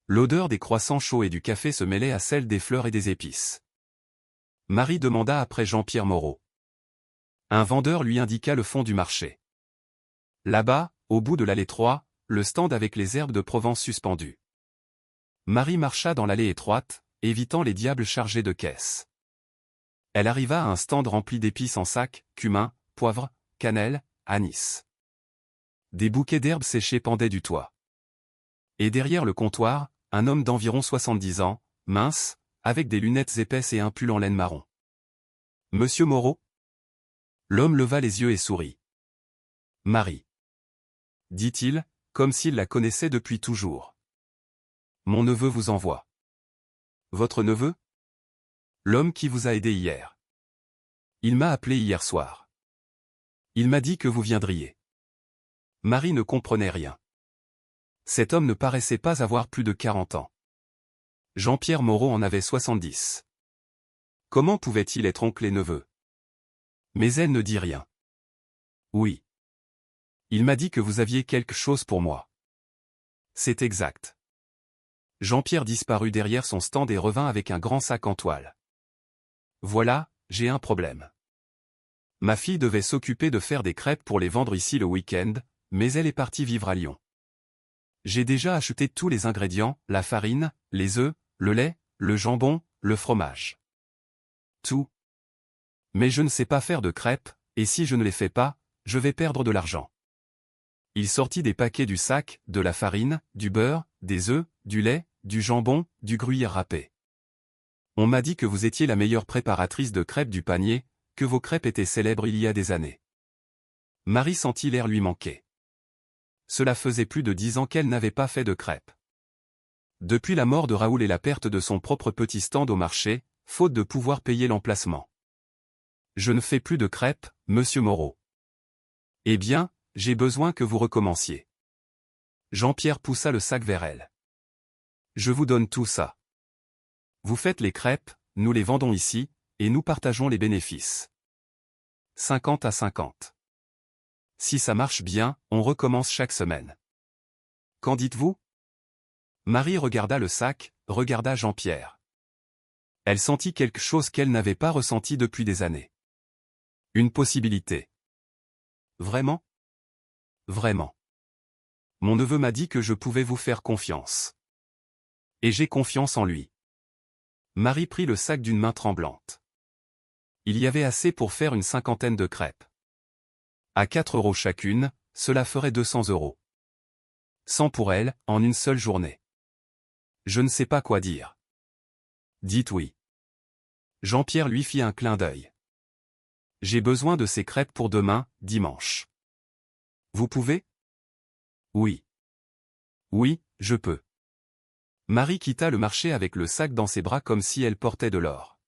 L'odeur des croissants chauds et du café se mêlait à celle des fleurs et des épices. Marie demanda après Jean-Pierre Moreau. Un vendeur lui indiqua le fond du marché. Là-bas, au bout de l'allée 3, le stand avec les herbes de Provence suspendues. Marie marcha dans l'allée étroite, évitant les diables chargés de caisses. Elle arriva à un stand rempli d'épices en sac, cumin, poivre, cannelle, anis. Des bouquets d'herbes séchées pendaient du toit. Et derrière le comptoir, un homme d'environ 70 ans, mince, avec des lunettes épaisses et un pull en laine marron. « Monsieur Moreau ?» L'homme leva les yeux et sourit. « Marie. » dit-il, comme s'il la connaissait depuis toujours. « Mon neveu vous envoie. »« Votre neveu ? » ?»« L'homme qui vous a aidé hier. Il m'a appelé hier soir. Il m'a dit que vous viendriez. » Marie ne comprenait rien. Cet homme ne paraissait pas avoir plus de 40 ans. Jean-Pierre Moreau en avait 70. Comment pouvait-il être oncle et neveu? Mais elle ne dit rien. Oui. Il m'a dit que vous aviez quelque chose pour moi. C'est exact. Jean-Pierre disparut derrière son stand et revint avec un grand sac en toile. Voilà, j'ai un problème. Ma fille devait s'occuper de faire des crêpes pour les vendre ici le week-end, mais elle est partie vivre à Lyon. J'ai déjà acheté tous les ingrédients, la farine, les œufs, le lait, le jambon, le fromage. Tout. Mais je ne sais pas faire de crêpes, et si je ne les fais pas, je vais perdre de l'argent. Il sortit des paquets du sac, de la farine, du beurre, des œufs, du lait, du jambon, du gruyère râpé. On m'a dit que vous étiez la meilleure préparatrice de crêpes du panier, que vos crêpes étaient célèbres il y a des années. Marie sentit l'air lui manquer. Cela faisait plus de 10 ans qu'elle n'avait pas fait de crêpes. Depuis la mort de Raoul et la perte de son propre petit stand au marché, faute de pouvoir payer l'emplacement. Je ne fais plus de crêpes, monsieur Moreau. Eh bien, j'ai besoin que vous recommenciez. Jean-Pierre poussa le sac vers elle. Je vous donne tout ça. Vous faites les crêpes, nous les vendons ici, et nous partageons les bénéfices. 50 à 50. Si ça marche bien, on recommence chaque semaine. Qu'en dites-vous? Marie regarda le sac, regarda Jean-Pierre. Elle sentit quelque chose qu'elle n'avait pas ressenti depuis des années. Une possibilité. Vraiment? Vraiment. Mon neveu m'a dit que je pouvais vous faire confiance. Et j'ai confiance en lui. Marie prit le sac d'une main tremblante. Il y avait assez pour faire une 50aine de crêpes. À 4 € chacune, cela ferait 200 €. 100 pour elle, en une seule journée. Je ne sais pas quoi dire. Dites oui. Jean-Pierre lui fit un clin d'œil. J'ai besoin de ces crêpes pour demain, dimanche. Vous pouvez? Oui. Oui, je peux. Marie quitta le marché avec le sac dans ses bras comme si elle portait de l'or.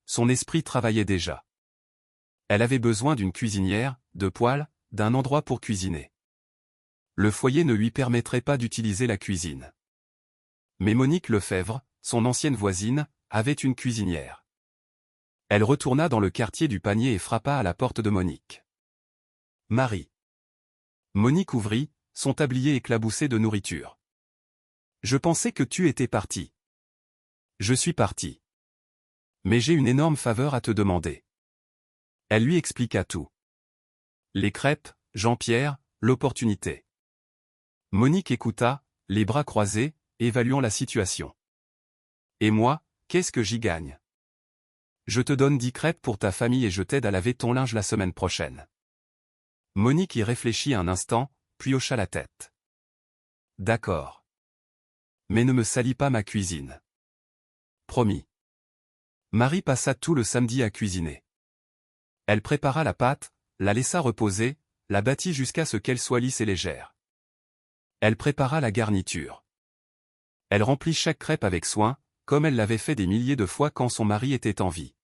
Son esprit travaillait déjà. Elle avait besoin d'une cuisinière, de poêles, d'un endroit pour cuisiner. Le foyer ne lui permettrait pas d'utiliser la cuisine. Mais Monique Lefebvre, son ancienne voisine, avait une cuisinière. Elle retourna dans le quartier du panier et frappa à la porte de Monique. Marie. Monique ouvrit, son tablier éclaboussé de nourriture. Je pensais que tu étais parti. Je suis parti. Mais j'ai une énorme faveur à te demander. Elle lui expliqua tout. Les crêpes, Jean-Pierre, l'opportunité. Monique écouta, les bras croisés, évaluant la situation. Et moi, qu'est-ce que j'y gagne? Je te donne 10 crêpes pour ta famille et je t'aide à laver ton linge la semaine prochaine. Monique y réfléchit un instant, puis hocha la tête. D'accord. Mais ne me salis pas ma cuisine. Promis. Marie passa tout le samedi à cuisiner. Elle prépara la pâte, la laissa reposer, la battit jusqu'à ce qu'elle soit lisse et légère. Elle prépara la garniture. Elle remplit chaque crêpe avec soin, comme elle l'avait fait des milliers de fois quand son mari était en vie.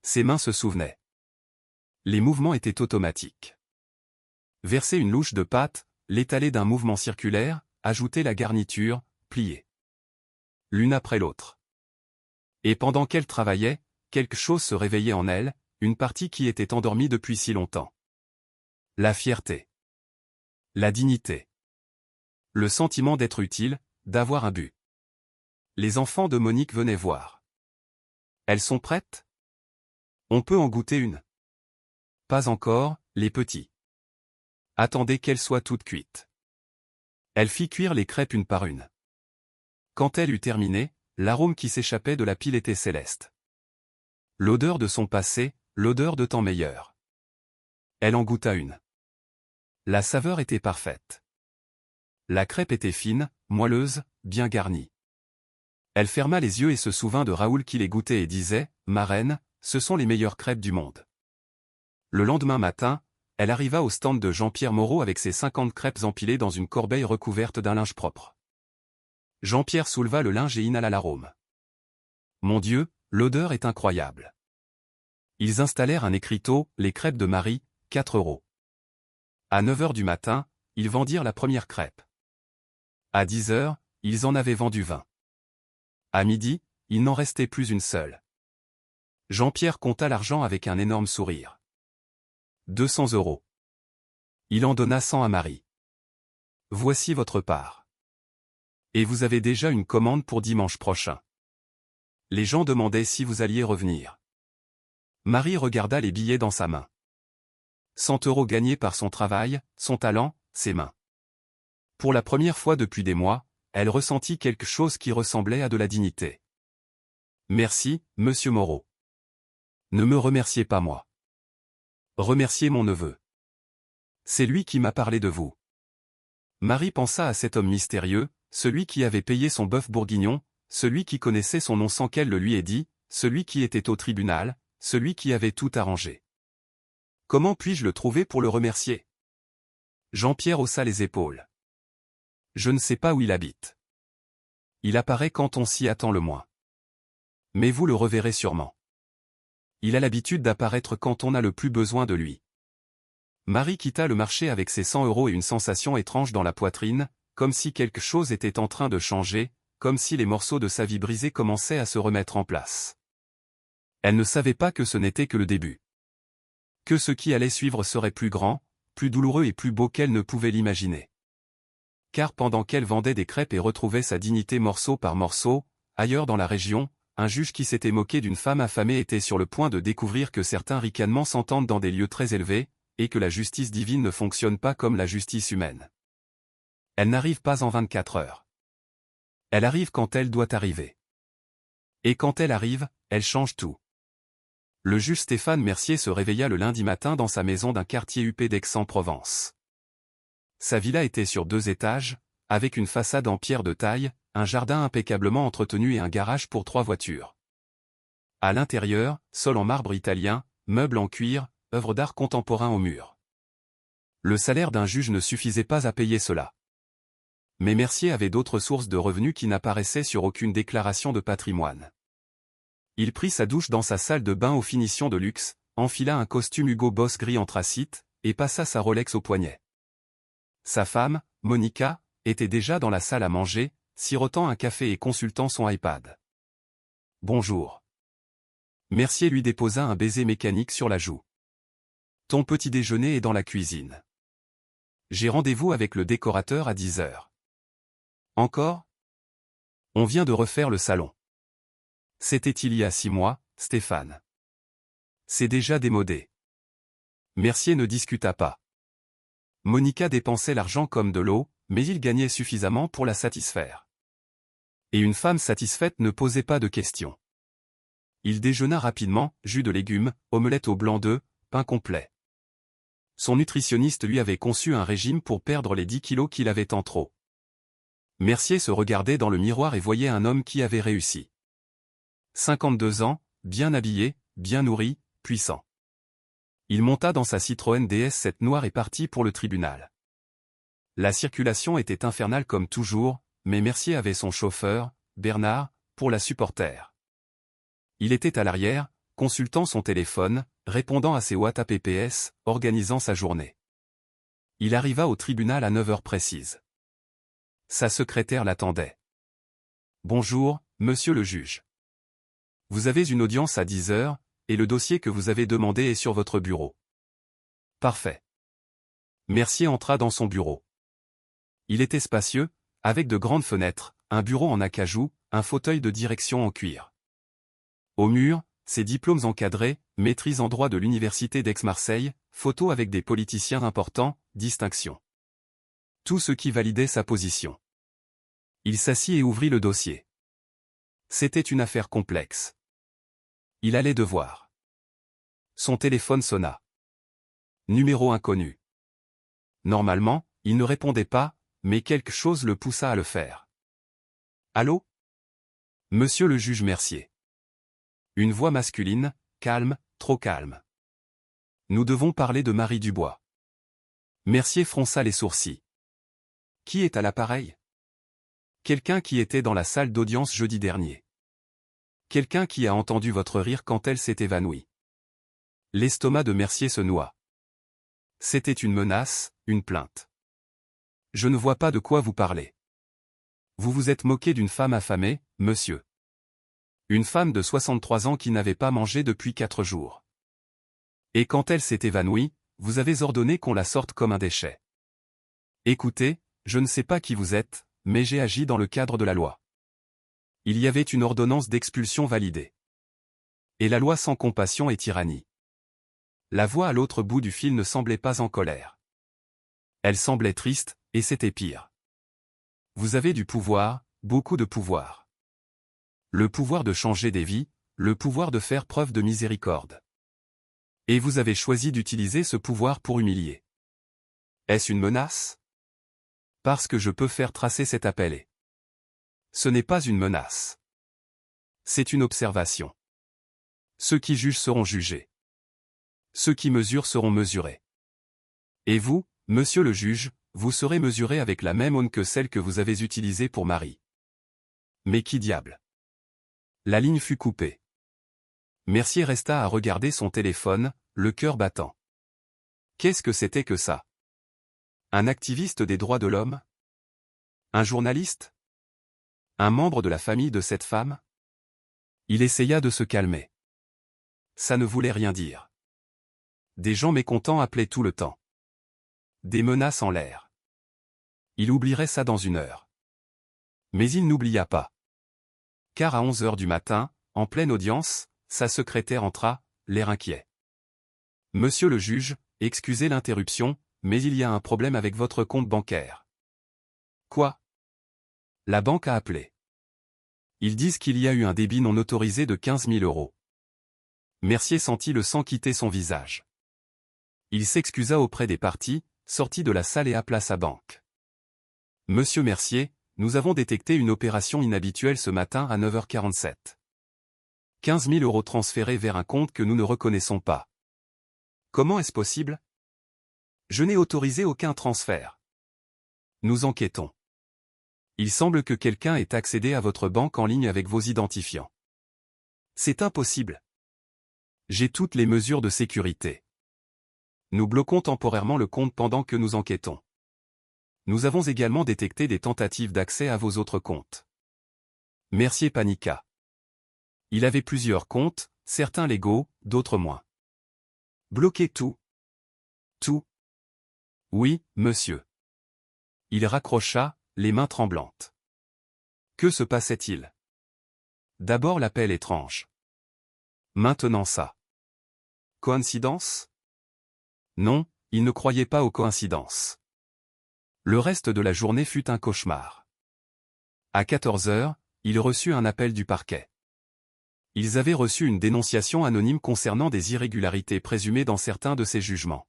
Ses mains se souvenaient. Les mouvements étaient automatiques. Verser une louche de pâte, l'étaler d'un mouvement circulaire, ajouter la garniture, plier. L'une après l'autre. Et pendant qu'elle travaillait, quelque chose se réveillait en elle, une partie qui était endormie depuis si longtemps. La fierté. La dignité. Le sentiment d'être utile, d'avoir un but. Les enfants de Monique venaient voir. Elles sont prêtes? On peut en goûter une. Pas encore, les petits. Attendez qu'elles soient toutes cuites. Elle fit cuire les crêpes une par une. Quand elle eut terminé, l'arôme qui s'échappait de la pile était céleste. L'odeur de son passé, l'odeur de temps meilleur. Elle en goûta une. La saveur était parfaite. La crêpe était fine, moelleuse, bien garnie. Elle ferma les yeux et se souvint de Raoul qui les goûtait et disait, « Ma reine, ce sont les meilleures crêpes du monde. » Le lendemain matin, elle arriva au stand de Jean-Pierre Moreau avec ses 50 crêpes empilées dans une corbeille recouverte d'un linge propre. Jean-Pierre souleva le linge et inhala l'arôme. Mon Dieu, l'odeur est incroyable. Ils installèrent un écriteau, les crêpes de Marie, 4 €. À 9 h du matin, ils vendirent la première crêpe. À 10 h, ils en avaient vendu 20. À midi, il n'en restait plus une seule. Jean-Pierre compta l'argent avec un énorme sourire. 200 €. Il en donna 100 à Marie. Voici votre part. Et vous avez déjà une commande pour dimanche prochain. Les gens demandaient si vous alliez revenir. Marie regarda les billets dans sa main. 100 € gagnés par son travail, son talent, ses mains. Pour la première fois depuis des mois, elle ressentit quelque chose qui ressemblait à de la dignité. Merci, monsieur Moreau. Ne me remerciez pas moi. Remerciez mon neveu. C'est lui qui m'a parlé de vous. Marie pensa à cet homme mystérieux, celui qui avait payé son bœuf bourguignon, celui qui connaissait son nom sans qu'elle le lui ait dit, celui qui était au tribunal, celui qui avait tout arrangé. Comment puis-je le trouver pour le remercier? Jean-Pierre haussa les épaules. Je ne sais pas où il habite. Il apparaît quand on s'y attend le moins. Mais vous le reverrez sûrement. Il a l'habitude d'apparaître quand on a le plus besoin de lui. Marie quitta le marché avec ses 100 € et une sensation étrange dans la poitrine, comme si quelque chose était en train de changer, comme si les morceaux de sa vie brisée commençaient à se remettre en place. Elle ne savait pas que ce n'était que le début. Que ce qui allait suivre serait plus grand, plus douloureux et plus beau qu'elle ne pouvait l'imaginer. Car pendant qu'elle vendait des crêpes et retrouvait sa dignité morceau par morceau, ailleurs dans la région, un juge qui s'était moqué d'une femme affamée était sur le point de découvrir que certains ricanements s'entendent dans des lieux très élevés, et que la justice divine ne fonctionne pas comme la justice humaine. Elle n'arrive pas en 24 heures. Elle arrive quand elle doit arriver. Et quand elle arrive, elle change tout. Le juge Stéphane Mercier se réveilla le lundi matin dans sa maison d'un quartier huppé d'Aix-en-Provence. Sa villa était sur 2 étages, avec une façade en pierre de taille, un jardin impeccablement entretenu et un garage pour 3 voitures. À l'intérieur, sol en marbre italien, meubles en cuir, œuvres d'art contemporain au mur. Le salaire d'un juge ne suffisait pas à payer cela. Mais Mercier avait d'autres sources de revenus qui n'apparaissaient sur aucune déclaration de patrimoine. Il prit sa douche dans sa salle de bain aux finitions de luxe, enfila un costume Hugo Boss gris anthracite, et passa sa Rolex au poignet. Sa femme, Monica, était déjà dans la salle à manger, sirotant un café et consultant son iPad. « Bonjour. » Mercier lui déposa un baiser mécanique sur la joue. « Ton petit déjeuner est dans la cuisine. J'ai rendez-vous avec le décorateur à 10 h. Encore? On vient de refaire le salon. C'était il y a 6 mois, Stéphane. C'est déjà démodé. » Mercier ne discuta pas. Monica dépensait l'argent comme de l'eau, mais il gagnait suffisamment pour la satisfaire. Et une femme satisfaite ne posait pas de questions. Il déjeuna rapidement, jus de légumes, omelette au blanc d'œuf, pain complet. Son nutritionniste lui avait conçu un régime pour perdre les 10 kilos qu'il avait en trop. Mercier se regardait dans le miroir et voyait un homme qui avait réussi. 52 ans, bien habillé, bien nourri, puissant. Il monta dans sa Citroën DS7 noire et partit pour le tribunal. La circulation était infernale comme toujours, mais Mercier avait son chauffeur, Bernard, pour la supporter. Il était à l'arrière, consultant son téléphone, répondant à ses WhatsApp PS, organisant sa journée. Il arriva au tribunal à 9 h précises. Sa secrétaire l'attendait. « Bonjour, monsieur le juge. Vous avez une audience à 10 h, et le dossier que vous avez demandé est sur votre bureau. » Parfait. Mercier entra dans son bureau. Il était spacieux, avec de grandes fenêtres, un bureau en acajou, un fauteuil de direction en cuir. Au mur, ses diplômes encadrés, maîtrise en droit de l'université d'Aix-Marseille, photos avec des politiciens importants, distinctions. Tout ce qui validait sa position. Il s'assit et ouvrit le dossier. C'était une affaire complexe. Il allait devoir. Son téléphone sonna. Numéro inconnu. Normalement, il ne répondait pas, mais quelque chose le poussa à le faire. Allô? Monsieur le juge Mercier. Une voix masculine, calme, trop calme. Nous devons parler de Marie Dubois. Mercier fronça les sourcils. Qui est à l'appareil? Quelqu'un qui était dans la salle d'audience jeudi dernier. Quelqu'un qui a entendu votre rire quand elle s'est évanouie. L'estomac de Mercier se noua. C'était une menace, une plainte. Je ne vois pas de quoi vous parlez. Vous vous êtes moqué d'une femme affamée, monsieur. Une femme de 63 ans qui n'avait pas mangé depuis 4 jours. Et quand elle s'est évanouie, vous avez ordonné qu'on la sorte comme un déchet. Écoutez, je ne sais pas qui vous êtes, mais j'ai agi dans le cadre de la loi. Il y avait une ordonnance d'expulsion validée. Et la loi sans compassion et tyrannie. La voix à l'autre bout du fil ne semblait pas en colère. Elle semblait triste, et c'était pire. Vous avez du pouvoir, beaucoup de pouvoir. Le pouvoir de changer des vies, le pouvoir de faire preuve de miséricorde. Et vous avez choisi d'utiliser ce pouvoir pour humilier. Est-ce une menace? Parce que je peux faire tracer cet appel et... Ce n'est pas une menace. C'est une observation. Ceux qui jugent seront jugés. Ceux qui mesurent seront mesurés. Et vous, monsieur le juge, vous serez mesuré avec la même aune que celle que vous avez utilisée pour Marie. Mais qui diable? La ligne fut coupée. Mercier resta à regarder son téléphone, le cœur battant. Qu'est-ce que c'était que ça? Un activiste des droits de l'homme? Un journaliste? Un membre de la famille de cette femme? Il essaya de se calmer. Ça ne voulait rien dire. Des gens mécontents appelaient tout le temps. Des menaces en l'air. Il oublierait ça dans une heure. Mais il n'oublia pas. Car à 11 heures du matin, en pleine audience, sa secrétaire entra, l'air inquiet. « Monsieur le juge, excusez l'interruption, mais il y a un problème avec votre compte bancaire. » Quoi? La banque a appelé. Ils disent qu'il y a eu un débit non autorisé de 15 000 €. Mercier sentit le sang quitter son visage. Il s'excusa auprès des parties, sortit de la salle et appela sa banque. « Monsieur Mercier, nous avons détecté une opération inhabituelle ce matin à 9h47. 15 000 € transférés vers un compte que nous ne reconnaissons pas. Comment est-ce possible? Je n'ai autorisé aucun transfert. Nous enquêtons. Il semble que quelqu'un ait accédé à votre banque en ligne avec vos identifiants. C'est impossible. J'ai toutes les mesures de sécurité. Nous bloquons temporairement le compte pendant que nous enquêtons. Nous avons également détecté des tentatives d'accès à vos autres comptes. » Mercier paniqua. Il avait plusieurs comptes, certains légaux, d'autres moins. Bloquer tout. Tout. Oui, monsieur. Il raccrocha, les mains tremblantes. Que se passait-il? D'abord l'appel étrange. Maintenant ça. Coïncidence? Non, il ne croyait pas aux coïncidences. Le reste de la journée fut un cauchemar. À 14 heures, il reçut un appel du parquet. Ils avaient reçu une dénonciation anonyme concernant des irrégularités présumées dans certains de ses jugements.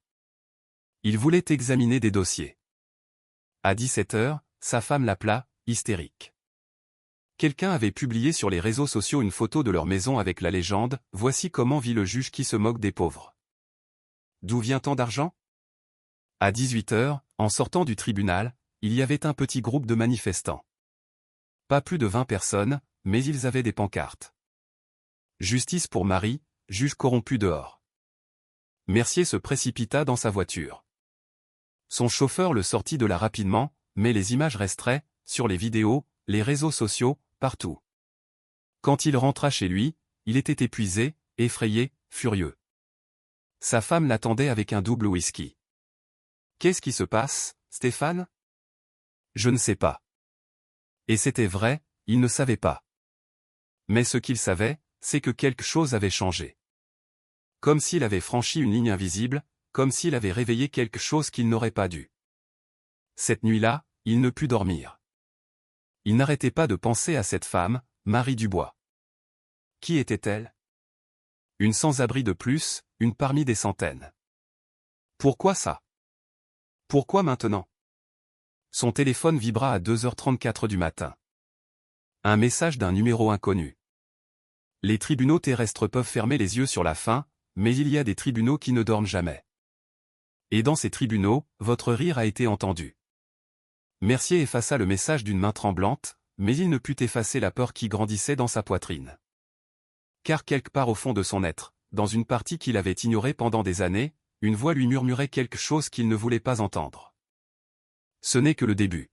Il voulait examiner des dossiers. À 17 heures, sa femme l'appela, hystérique. Quelqu'un avait publié sur les réseaux sociaux une photo de leur maison avec la légende « Voici comment vit le juge qui se moque des pauvres ». D'où vient tant d'argent? À 18 heures, en sortant du tribunal, il y avait un petit groupe de manifestants. Pas plus de 20 personnes, mais ils avaient des pancartes. Justice pour Marie, juge corrompu dehors. Mercier se précipita dans sa voiture. Son chauffeur le sortit de là rapidement, mais les images resteraient, sur les vidéos, les réseaux sociaux, partout. Quand il rentra chez lui, il était épuisé, effrayé, furieux. Sa femme l'attendait avec un double whisky. « Qu'est-ce qui se passe, Stéphane? » « Je ne sais pas. » Et c'était vrai, il ne savait pas. Mais ce qu'il savait, c'est que quelque chose avait changé. Comme s'il avait franchi une ligne invisible, comme s'il avait réveillé quelque chose qu'il n'aurait pas dû. Cette nuit-là, il ne put dormir. Il n'arrêtait pas de penser à cette femme, Marie Dubois. Qui était-elle? Une sans-abri de plus, une parmi des centaines. Pourquoi ça? Pourquoi maintenant? Son téléphone vibra à 2h34 du matin. Un message d'un numéro inconnu. Les tribunaux terrestres peuvent fermer les yeux sur la faim, mais il y a des tribunaux qui ne dorment jamais. Et dans ces tribunaux, votre rire a été entendu. Mercier effaça le message d'une main tremblante, mais il ne put effacer la peur qui grandissait dans sa poitrine. Car quelque part au fond de son être, dans une partie qu'il avait ignorée pendant des années, une voix lui murmurait quelque chose qu'il ne voulait pas entendre. Ce n'est que le début.